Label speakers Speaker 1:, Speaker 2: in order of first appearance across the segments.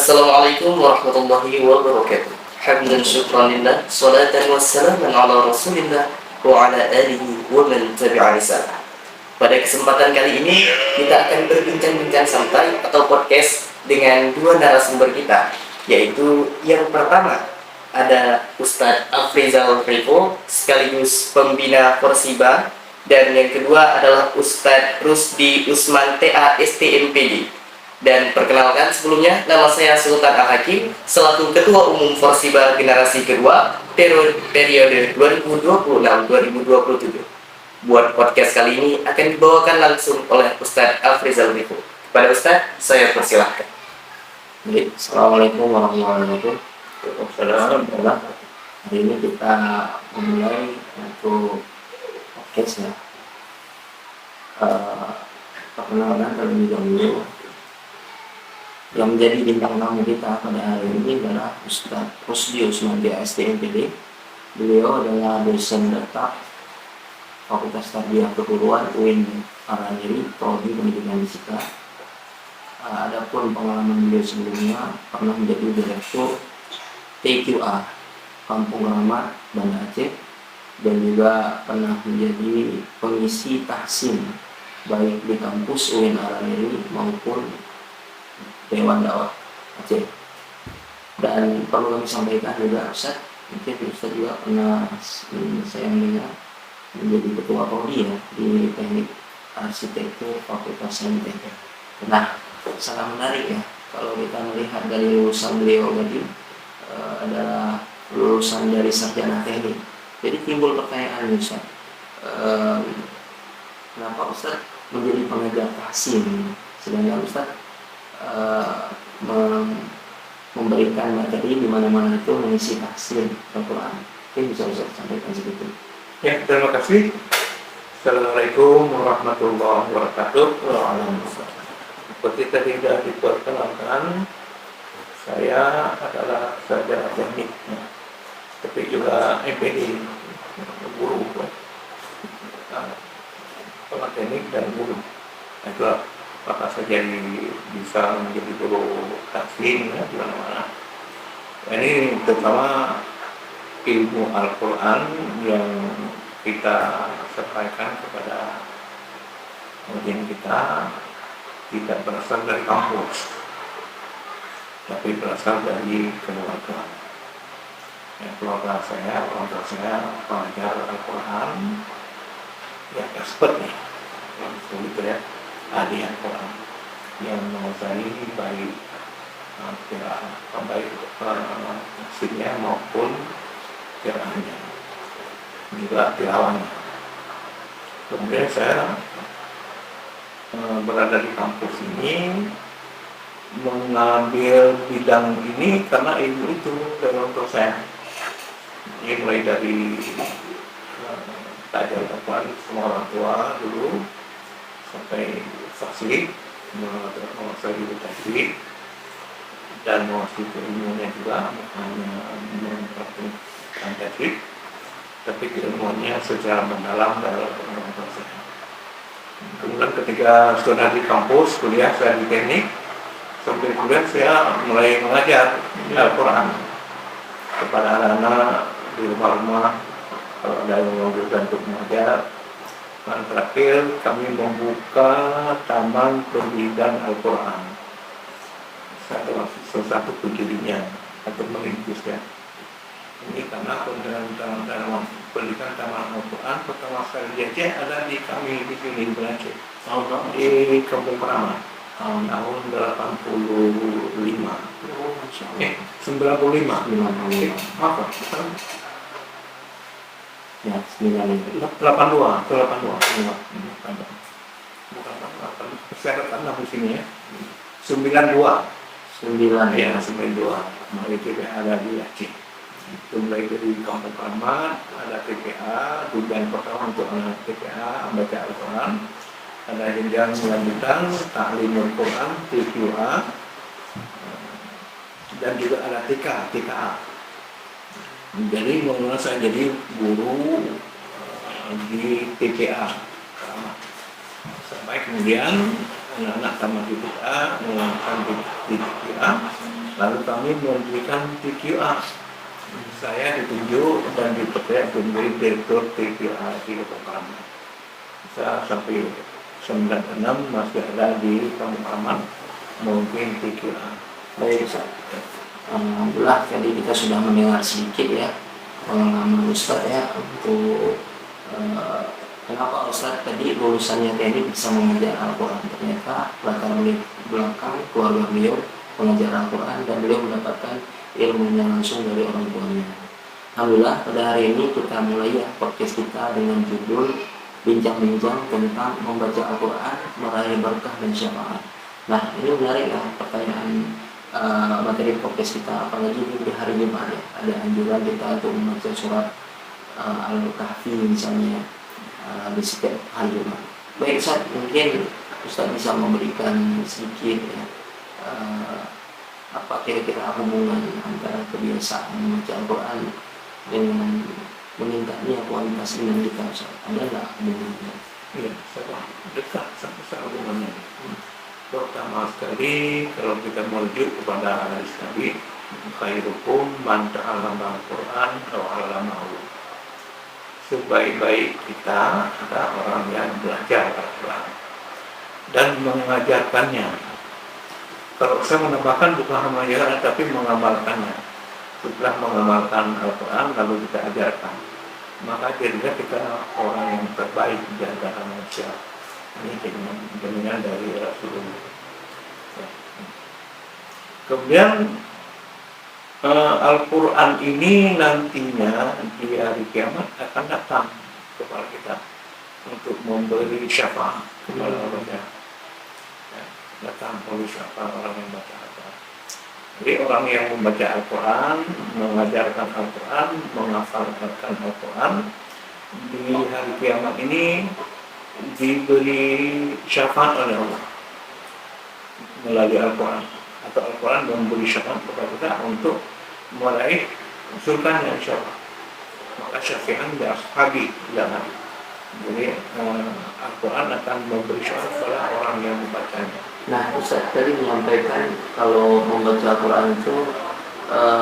Speaker 1: Assalamualaikum warahmatullahi wabarakatuh. Hamdan syukran lillah, salatan wassalaman ala rasulillah wa ala alihi wa man tabi'a risalah. Pada kesempatan kali ini kita akan berbincang-bincang santai atau podcast dengan dua narasumber kita, yaitu yang pertama ada Ustadz Afrizal Rivo sekaligus pembina Persiba, dan yang kedua adalah Ustadz Rusdi Usman TA STMPD. Dan perkenalkan sebelumnya, nama saya Sultan Al-Hakim selaku Ketua Umum Persiba Generasi Kedua periode 2026-2027. Buat podcast kali ini akan dibawakan langsung oleh Ustadz Afrizal Rivo. Kepada Ustadz, saya persilahkan.
Speaker 2: Assalamualaikum warahmatullahi wabarakatuh. Hari ini kita memulai untuk podcast ya. Perkenalkan terlebih dahulu, yang menjadi bintang tamu kita pada hari ini adalah Ustadz Rusdi Usman TA STMPD. Beliau adalah dosen tetap Fakultas Tarbiyah Keguruan UIN Araniri, Prodi Pendidikan Fisika. Adapun pengalaman beliau sebelumnya pernah menjadi direktur TQA Kampung Keramat Banda Aceh, dan juga pernah menjadi pengisi tahsin baik di kampus UIN Araniri maupun Dewan Dakwah Aceh. Dan perlu kami sampaikan juga, Ustaz, mungkin Ustaz juga pernah saya mendengar menjadi ketua prodi ya di Teknik Arsitektur Fakultas Saintek. Nah, sangat menarik ya kalau kita melihat dari lulusan beliau tadi adalah lulusan dari sarjana teknik. Jadi timbul pertanyaan, Ustaz, kenapa Ustaz menjadi pengajar tahsin sedangkan Ustaz memberikan materi di mana-mana itu mengisi tahsin Al-Quran? Mungkin bisa Ustaz sampaikan sedikit.
Speaker 3: Ya, terima kasih. Assalamualaikum warahmatullahi wabarakatuh. Seperti tadi sudah diperkenalkan, saya adalah sarjana teknik, tapi juga MPD, guru, pengajar teknik dan guru. Nah, itulah maka saya jadi bisa menjadi guru tahsin ya, di mana-mana. Ini terutama ilmu Al-Quran yang kita sampaikan kepada audiens kita tidak berasal dari kampus, tapi berasal dari keluarga. Ya, keluarga saya, orang tua saya pengajar Al-Quran, ya expert nih, begitu ya, ahli Al-Quran yang menguasai baik tafsirnya maupun qiraahnya, juga tilawahannya. Kemudian saya berada di kampus ini mengambil bidang ini karena ilmu itu dari orang tua saya. Ini mulai dari belajar Al-Quran semua orang tua dulu sampai fasih, menguasai ilmu tajwid dan menguasai ilmunya juga, hanya mempraktikkan tajwid, tapi ilmunya secara mendalam dalam orang tua saya. Kemudian ketika sudah di kampus kuliah, saya di teknik, sampai kuliah saya mulai mengajar Al-Quran kepada anak-anak di rumah-rumah kalau ada yang membutuhkan untuk mengajar. Dan terakhir kami membuka taman pendidikan Al-Quran. Saya adalah salah satu pendirinya atau merintisnya. Ini karena pendidikan taman Al-Quran pertama kali di Aceh ada di kami di sini di Aceh, di Kampung Keramat tahun 85. 95. Maaf,
Speaker 2: Ya, 92.
Speaker 3: Bukan 8. Saya rekam di sini ya. 92.
Speaker 2: 9
Speaker 3: Ya, 92. Nah, itu ada di Aceh. Itu mulai dari Kampung Keramat, ada TPA, tujuan pertama untuk anak TPA, baca Al-Quran. Ada jenjang lanjutan, Ta'limul Quran, TQA, dan juga ada TKA. Jadi mengenai saya jadi guru di TPA sampai kemudian anak-anak tamat TPA menggunakan di TPA, Lalu kami memberikan TQA. Saya ditunjuk dan dipercaya menjadi direktur TQA di kami. Saya sampai 96 masih ada di Kampung Aman mungkin TQA.
Speaker 2: Baik Ustaz. Alhamdulillah tadi kita sudah mendengar sedikit ya pengalaman Ustaz ya untuk kenapa Ustaz tadi lulusannya TNI bisa mengajar Al-Quran. Ternyata latar belakang keluarga beliau pengajar Al-Quran dan beliau mendapatkan ilmunya langsung dari orang tuanya. Alhamdulillah pada hari ini kita mulai ya podcast kita dengan judul bincang-bincang tentang membaca Al-Quran meraih berkah dan syafaat. Nah ini menarik ya pertanyaan materi podcast kita, apalagi di hari Jumat ya ada anjuran kita untuk membaca surat Al-Kahfi misalnya di setiap hari Jumat. Baik Ustaz, mungkin Ustaz bisa memberikan sedikit ya, apa kira-kira hubungan antara kebiasaan membaca Al-Quran dengan meningkatnya kualitas iman kita Ustaz? Ada nggak hubungannya?
Speaker 3: Iya, sangat dekat sama hubungannya. Pertama sekali kalau kita merujuk kepada hadis Nabi, khairukum man ta'allama al-Quran aw 'allamahu. Sebaik-baik kita adalah orang yang belajar Al-Quran dan mengajarkannya. Kalau saya menambahkan bukan mengajarkan tapi mengamalkannya. Setelah mengamalkan Al-Quran lalu kita ajarkan, maka jadilah kita orang yang terbaik di antara manusia. Ini jaminan dari Rasulullah. Kemudian Al-Quran ini nantinya di hari kiamat akan datang kepada kita untuk memberi syafaat kepada orang yang datang oleh syafaat orang yang baca Al-Quran. Jadi orang yang membaca Al-Quran, mengajarkan Al-Quran, menghafalkan Al-Quran di hari kiamat ini diberi syafaat oleh Allah melalui Al-Quran, atau Al-Quran memberi syafaat kepada kita untuk meraih surganya insyaallah. Maka syafi'an bi ashabi jangan. Jadi Al-Quran akan memberi syafaat kepada orang yang membacanya.
Speaker 2: Nah Ustaz tadi menyampaikan kalau membaca Al-Quran itu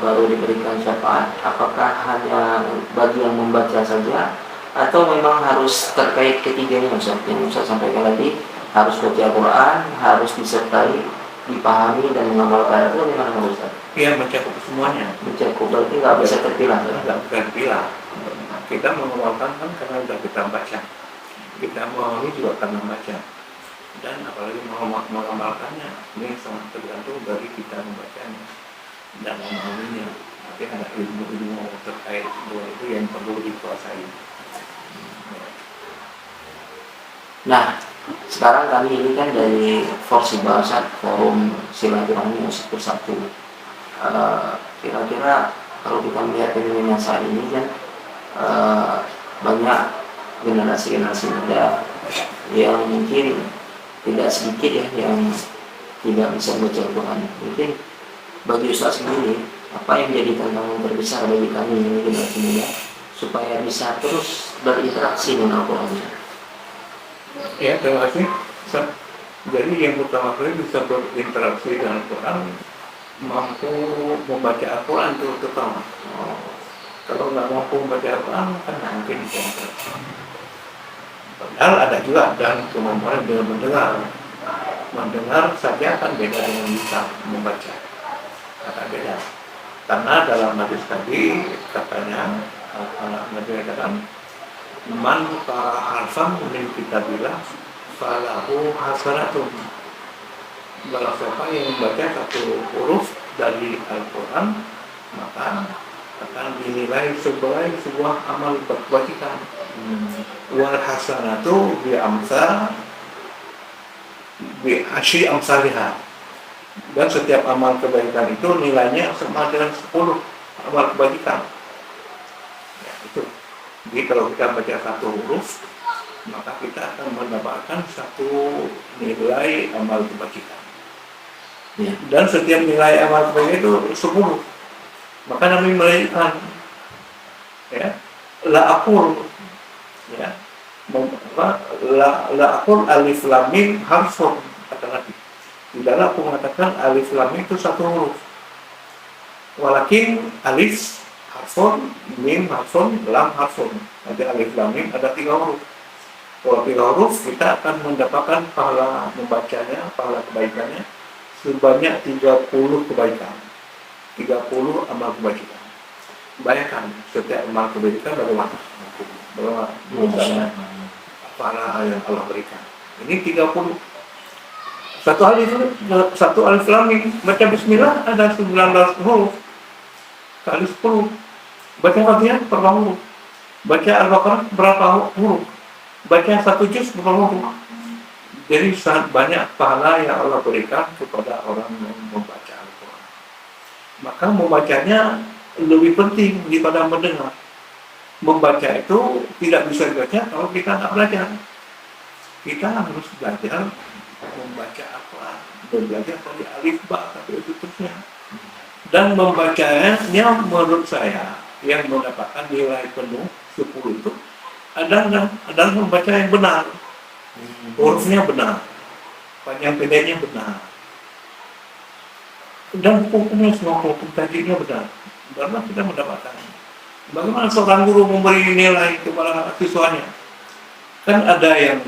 Speaker 2: baru diberikan syafaat, apakah hanya bagi yang membaca saja atau memang harus terkait ketiganya Ustaz? Yang Ustaz sampaikan tadi harus baca Al-Quran, harus disertai, dipahami dan mengamalkan, itu gimana Ustaz?
Speaker 3: Iya, mencakup semuanya.
Speaker 2: Mencakup, berarti nggak bisa terpilah.
Speaker 3: Nggak bisa terpilah. Kita mengamalkan kan karena sudah kita baca. Kita memahami juga karena baca. Dan apalagi mengamalkannya, ini sangat tergantung dari kita membacanya dan memahaminya. Nanti ada ilmu-ilmu terkait dua itu yang perlu dikuasai.
Speaker 2: Nah, sekarang kami ini kan dari Forsi Bahasa Forum Silaturahmi Musik Bersatu. Kira-kira kalau kita melihat fenomena saat ini kan banyak generasi-generasi muda yang mungkin tidak sedikit ya yang tidak bisa membaca Al-Quran. Mungkin bagi Ustaz sendiri, apa yang menjadi tantangan terbesar bagi kami ini generasi muda supaya bisa terus berinteraksi dengan Al-Quran?
Speaker 3: Ya, terima kasih. Jadi yang pertama kali bisa berinteraksi dengan Al-Quran, mampu membaca Al-Quran itu terutama. Kalau nggak mampu membaca Al-Quran kan nggak mungkin bisa. Padahal ada juga dan kemampuan dengan mendengar saja kan beda dengan bisa membaca. Agak beda. Karena dalam hadis tadi katanya Nabi katakan man qara'a harfan min kitabillah falahu hasanatun. Barang siapa yang membaca satu huruf dari Al-Quran maka akan dinilai sebagai sebuah amal kebajikan. Wal hasanatu bi asyri amsalihah. Dan setiap amal kebaikan itu nilainya sama dengan 10 amal kebajikan. Ya, itu. Jadi kalau kita baca satu huruf, maka kita akan mendapatkan satu nilai amal kebajikan.
Speaker 2: Ya.
Speaker 3: Dan setiap nilai amal kebaikan itu 10. Maka Nabi melainkan, ya, la aqul, ya, la aqul alif lam mim harfun, kata Nabi. Tidaklah aku mengatakan alif lam mim itu satu huruf, Walakin alif harfun, mim harfun, lam harfun. Ada alif lam mim, ada 3 huruf. Kalau 3 huruf kita akan mendapatkan pahala membacanya, pahala kebaikannya sebanyak 30 kebaikan. 30 amal kebaikan. Bayangkan setiap amal kebaikan bagaimana? Bagaimana pahala yang Allah berikan. Ini 30. Satu alif lam mim. Baca bismillah ada 19 huruf. Kali 10. Baca Fatihah berapa huruf? Baca Al-Baqarah berapa huruf? Baca 1 juz berapa huruf? Jadi sangat banyak pahala yang Allah berikan kepada orang yang membaca Al-Quran. Maka membacanya lebih penting daripada mendengar. Membaca itu tidak bisa dibaca kalau kita tidak belajar. Kita harus belajar membaca Al-Quran, belajar dari alif ba sampai seterusnya. Dan membacanya menurut saya yang mendapatkan nilai penuh 10 itu adalah membaca yang benar. Hurufnya benar, panjang pendeknya benar, dan hukumnya semua hukum tajwidnya benar. Barulah kita mendapatkan. Bagaimana seorang guru memberi nilai kepada siswanya? Kan ada yang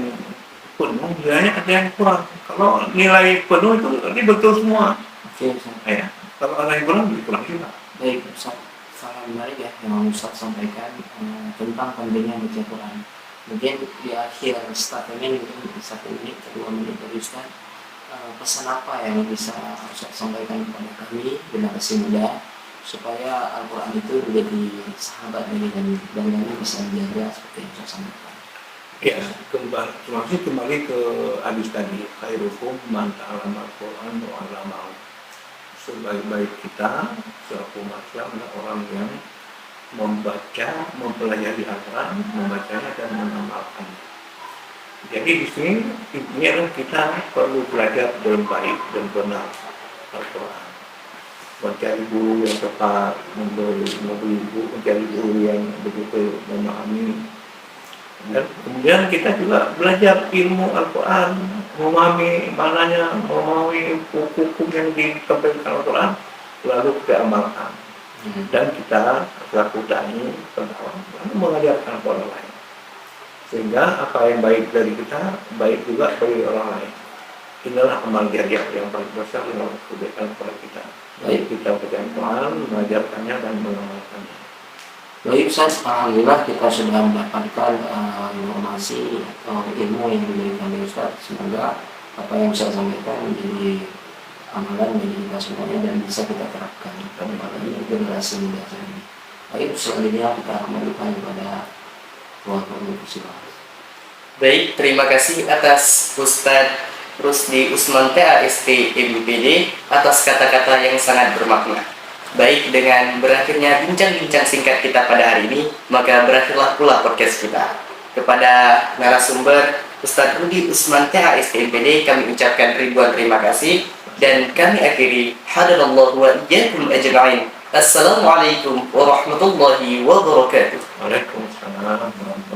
Speaker 3: penuh, nilainya ada yang kurang. Kalau nilai penuh itu ini betul semua.
Speaker 2: Oke, Ustaz.
Speaker 3: Ya. Kalau ada yang kurang, kurang juga.
Speaker 2: Baik, Ustaz. Sangat menarik ya yang Ustaz sampaikan tentang pentingnya baca Quran. Mungkin di akhir statement mungkin 1 menit, 2 menit dari Ustaz, pesan apa yang bisa Ustaz sampaikan kepada kami generasi muda supaya Al-Quran itu menjadi sahabat dari kami dan kami bisa menjaga seperti yang Ustaz sampaikan.
Speaker 3: Ya, kembali ke hadis tadi, khairukum man ta'allama al-Quran wa 'allamahu. Sebaik-baik kita selaku manusia adalah orang yang membaca, mempelajari Al-Quran, membacanya dan mengamalkan. Jadi di sini intinya adalah kita perlu belajar dengan baik dan benar Al-Quran. Mencari guru yang tepat, mencari guru yang betul-betul memahami. Dan kemudian kita juga belajar ilmu Al-Quran, memahami maknanya, memahami hukum yang ditampilkan Al-Quran, lalu kita amalkan. Dan kita selaku dai pendakwah mengajarkan kepada orang lain, sehingga apa yang baik dari kita baik juga bagi orang lain. Inilah amal jariah yang paling besar yang harus diberikan kepada kita. Baik kita baca Al-Quran, mengajarkannya dan mengamalkannya.
Speaker 2: Baik Ustaz, alhamdulillah kita sudah mendapatkan informasi atau ilmu yang diberikan oleh Ustaz. Semoga apa yang saya sampaikan menjadi amalan bagi kita semuanya dan bisa kita terapkan pada generasi muda ini. Baik, selanjutnya kita kembalikan kepada Tuan Persilahan.
Speaker 1: Baik, terima kasih atas Ustadz Rusdi Usman PAST MPD atas kata-kata yang sangat bermakna. Baik, dengan berakhirnya bincang-bincang singkat kita pada hari ini, maka berakhirlah pula podcast kita. Kepada narasumber Ustadz Rusdi Usman PAST MPD kami ucapkan ribuan terima kasih. Dan kami akhiri hadanallahu wa iyyakum ajma'in. Assalamualaikum warahmatullahi wabarakatuh.
Speaker 3: Waalaikumsalam warahmatullahi wabarakatuh.